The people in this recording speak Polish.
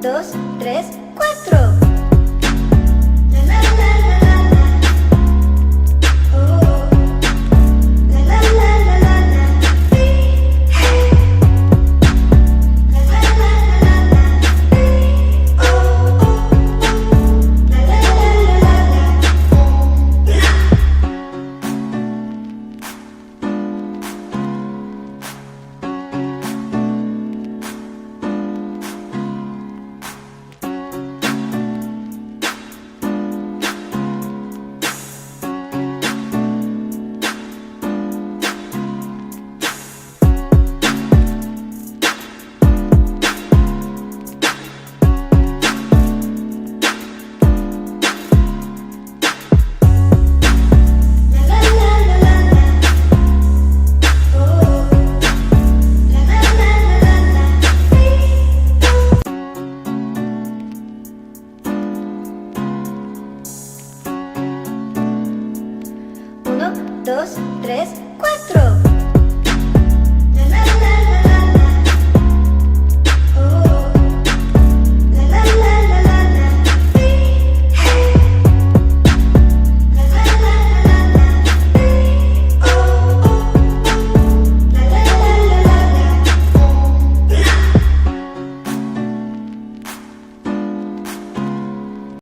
2, 3, 4. La la la la la la. Oh. La la la la la la. Hey. La la la la la la. Oh oh. La la la la la la. Uno, dos, tres, cuatro.